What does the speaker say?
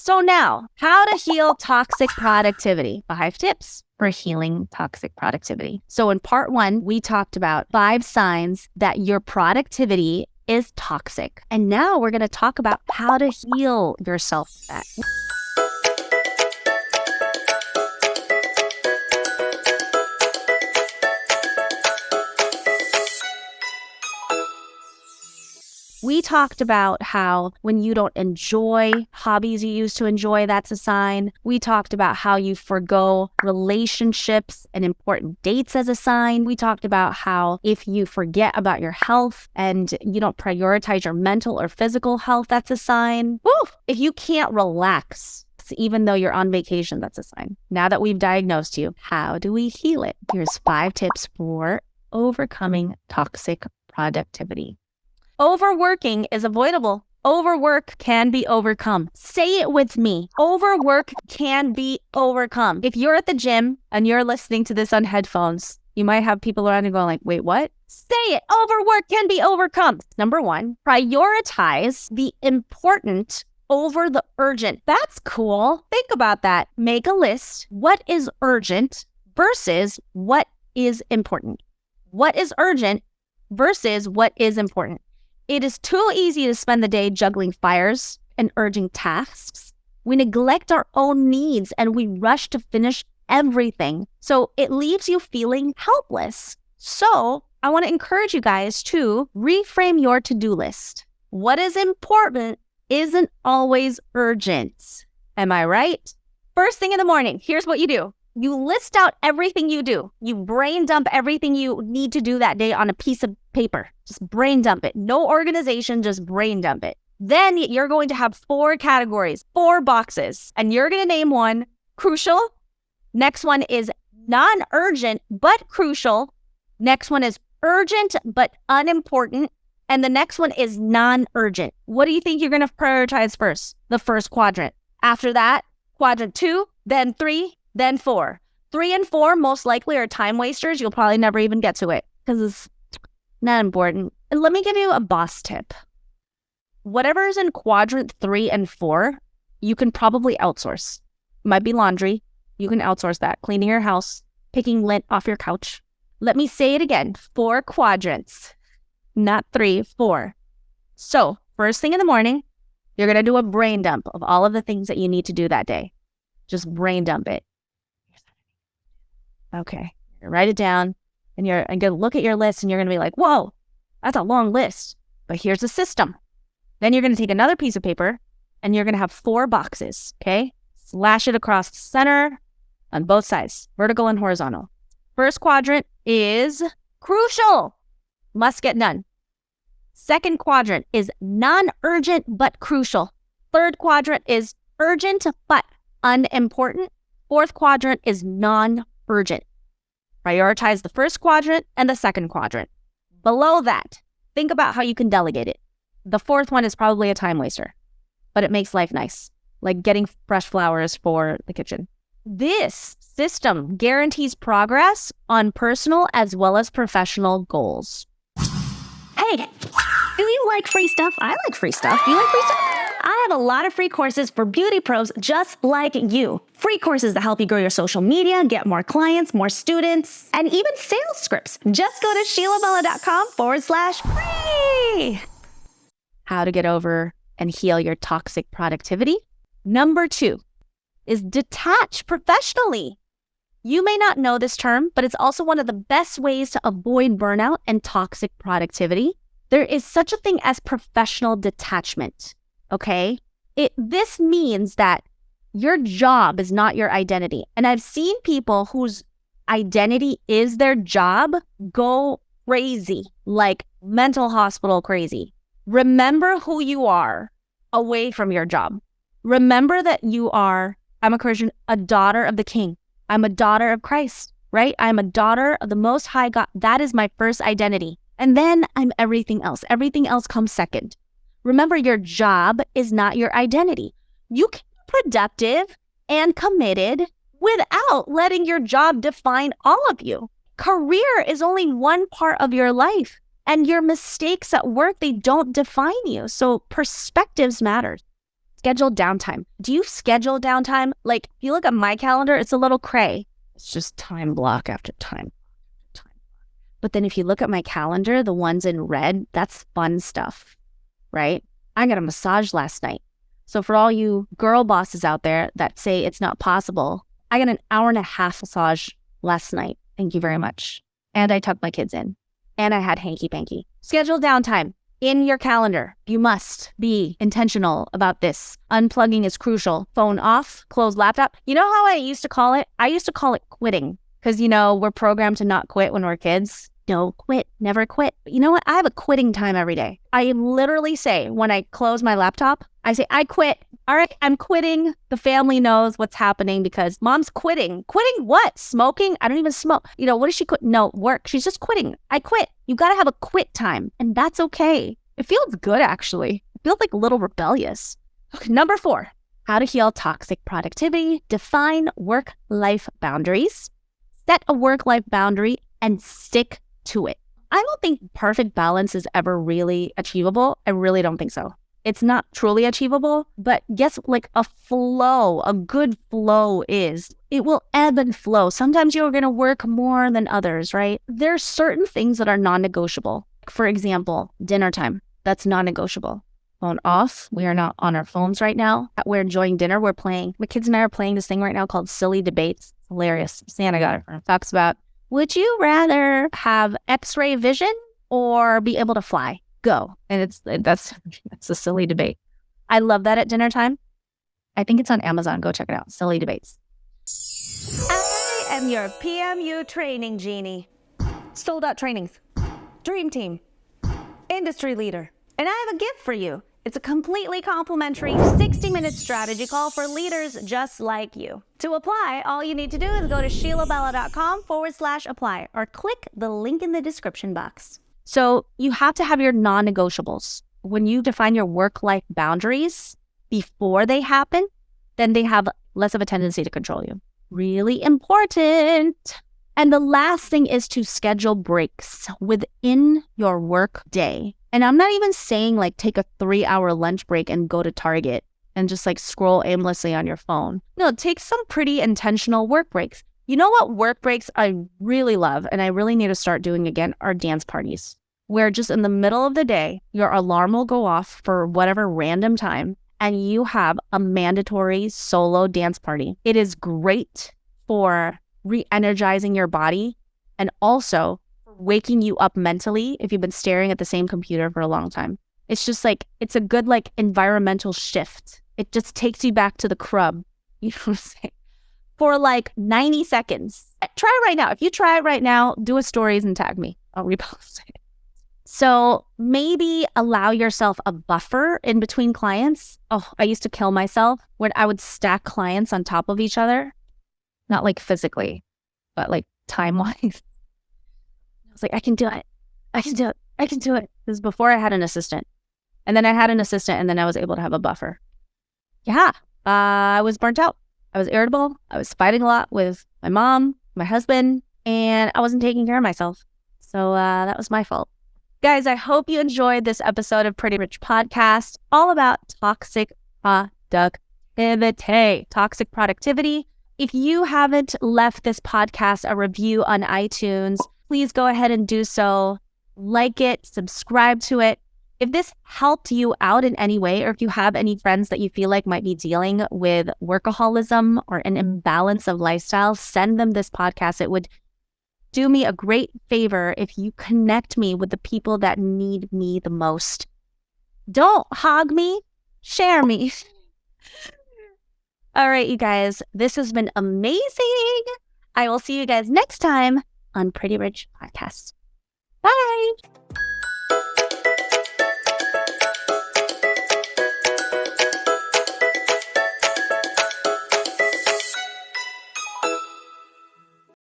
So now, how to heal toxic productivity. 5 tips for healing toxic productivity. So in part 1, we talked about 5 signs that your productivity is toxic. And now we're going to talk about how to heal yourself from that. We talked about how when you don't enjoy hobbies you used to enjoy, that's a sign. We talked about how you forgo relationships and important dates as a sign. We talked about how if you forget about your health and you don't prioritize your mental or physical health, that's a sign. Woo! If you can't relax, even though you're on vacation, that's a sign. Now that we've diagnosed you, how do we heal it? Here's 5 tips for overcoming toxic productivity. Overworking is avoidable. Overwork can be overcome. Say it with me. Overwork can be overcome. If you're at the gym and you're listening to this on headphones, you might have people around you going like, wait, what? Say it. Overwork can be overcome. Number 1, prioritize the important over the urgent. That's cool. Think about that. Make a list. What is urgent versus what is important? What is urgent versus what is important? It is too easy to spend the day juggling fires and urgent tasks. We neglect our own needs and we rush to finish everything. So it leaves you feeling helpless. So I want to encourage you guys to reframe your to-do list. What is important isn't always urgent. Am I right? First thing in the morning, here's what you do. You list out everything you do. You brain dump everything you need to do that day on a piece of paper. Just brain dump it. No organization, just brain dump it. Then you're going to have 4 categories, 4 boxes, and you're going to name one crucial. Next one is non-urgent but crucial. Next one is urgent but unimportant. And the next one is non-urgent. What do you think you're going to prioritize first? The first quadrant. After that, quadrant 2, then 3, then 4. 3 and 4 most likely are time wasters. You'll probably never even get to it because it's not important. And let me give you a boss tip. Whatever is in quadrant 3 and 4, you can probably outsource. Might be laundry. You can outsource that. Cleaning your house, picking lint off your couch. Let me say it again. 4 quadrants, not 3, 4. So first thing in the morning, you're going to do a brain dump of all of the things that you need to do that day. Just brain dump it. Okay, write it down and you're going to look at your list and you're going to be like, whoa, that's a long list, but here's a system. Then you're going to take another piece of paper and you're going to have 4 boxes, okay? Slash it across the center on both sides, vertical and horizontal. First quadrant is crucial, must get done. Second quadrant is non-urgent but crucial. Third quadrant is urgent but unimportant. Fourth quadrant is non-urgent. Prioritize the first quadrant and the second quadrant. Below that, think about how you can delegate it. The 4th one is probably a time waster, but it makes life nice, like getting fresh flowers for the kitchen. This system guarantees progress on personal as well as professional goals. Hey, do you like free stuff? I like free stuff. Do you like free stuff? I have a lot of free courses for beauty pros just like you. Free courses that help you grow your social media, get more clients, more students, and even sales scripts. Just go to SheilaBella.com/free. How to get over and heal your toxic productivity. Number 2 is detach professionally. You may not know this term, but it's also one of the best ways to avoid burnout and toxic productivity. There is such a thing as professional detachment, okay? This means that your job is not your identity. And I've seen people whose identity is their job go crazy, like mental hospital crazy. Remember who you are away from your job. Remember that you are, I'm a Christian, a daughter of the King. I'm a daughter of Christ, right? I'm a daughter of the Most High God. That is my first identity. And then I'm everything else. Everything else comes second. Remember, your job is not your identity. You can be productive and committed without letting your job define all of you. Career is only one part of your life. And your mistakes at work, they don't define you. So perspectives matter. It's schedule downtime. Do you schedule downtime? Like, if you look at my calendar, it's a little cray. It's just time block after time. But then if you look at my calendar, the ones in red, that's fun stuff, right? I got a massage last night. So for all you girl bosses out there that say it's not possible, I got an hour and a half massage last night. Thank you very much. And I tucked my kids in. And I had hanky-panky. Schedule downtime in your calendar. You must be intentional about this. Unplugging is crucial. Phone off, close laptop. You know how I used to call it? I used to call it quitting. Because, we're programmed to not quit when we're kids. No, quit, never quit. But you know what? I have a quitting time every day. I literally say when I close my laptop, I say, I quit. All right, I'm quitting. The family knows what's happening because mom's quitting. Quitting what? Smoking? I don't even smoke. What is she quit? No, work. She's just quitting. I quit. You got to have a quit time. And that's okay. It feels good, actually. It feels like a little rebellious. Okay, number 4, how to heal toxic productivity. Define work-life boundaries. Set a work-life boundary and stick to it. I don't think perfect balance is ever really achievable. I really don't think so. It's not truly achievable, but guess like a good flow is, it will ebb and flow. Sometimes you're going to work more than others, right? There's certain things that are non-negotiable. For example, dinner time. That's non-negotiable. Phone off. We are not on our phones right now. We're enjoying dinner. My kids and I are playing this thing right now called Silly Debates. It's hilarious. Santa got it for him. Talks about, would you rather have X-ray vision or be able to fly? Go. And that's a silly debate. I love that at dinner time. I think it's on Amazon. Go check it out. Silly Debates. I am your PMU training genie. Sold out trainings. Dream team. Industry leader. And I have a gift for you. It's a completely complimentary 60-minute strategy call for leaders just like you. To apply, all you need to do is go to sheilabella.com/apply or click the link in the description box. So you have to have your non-negotiables. When you define your work-life boundaries before they happen, then they have less of a tendency to control you. Really important. And the last thing is to schedule breaks within your work day. And I'm not even saying like take a 3-hour lunch break and go to Target and just like scroll aimlessly on your phone. No, take some pretty intentional work breaks. You know what work breaks I really love and I really need to start doing again are dance parties, where just in the middle of the day, your alarm will go off for whatever random time and you have a mandatory solo dance party. It is great for re-energizing your body and also waking you up mentally if you've been staring at the same computer for a long time. It's just like, it's a good like environmental shift. It just takes you back to the crub, you know what I'm saying? For like 90 seconds. Try it right now. If you try it right now, do a stories and tag me. I'll repost it. So maybe allow yourself a buffer in between clients. Oh, I used to kill myself when I would stack clients on top of each other. Not like physically, but like time-wise. I was like, I can do it. I can do it. I can do it. This is before I had an assistant. And then I had an assistant and then I was able to have a buffer. Yeah, I was burnt out. I was irritable. I was fighting a lot with my mom, my husband, and I wasn't taking care of myself. So that was my fault. Guys, I hope you enjoyed this episode of Pretty Rich Podcast, all about toxic productivity. Toxic productivity. If you haven't left this podcast a review on iTunes, please go ahead and do so. Like it, subscribe to it. If this helped you out in any way, or if you have any friends that you feel like might be dealing with workaholism or an imbalance of lifestyle, send them this podcast. It would do me a great favor if you connect me with the people that need me the most. Don't hog me, share me. All right, you guys, this has been amazing. I will see you guys next time on Pretty Rich Podcast. Bye.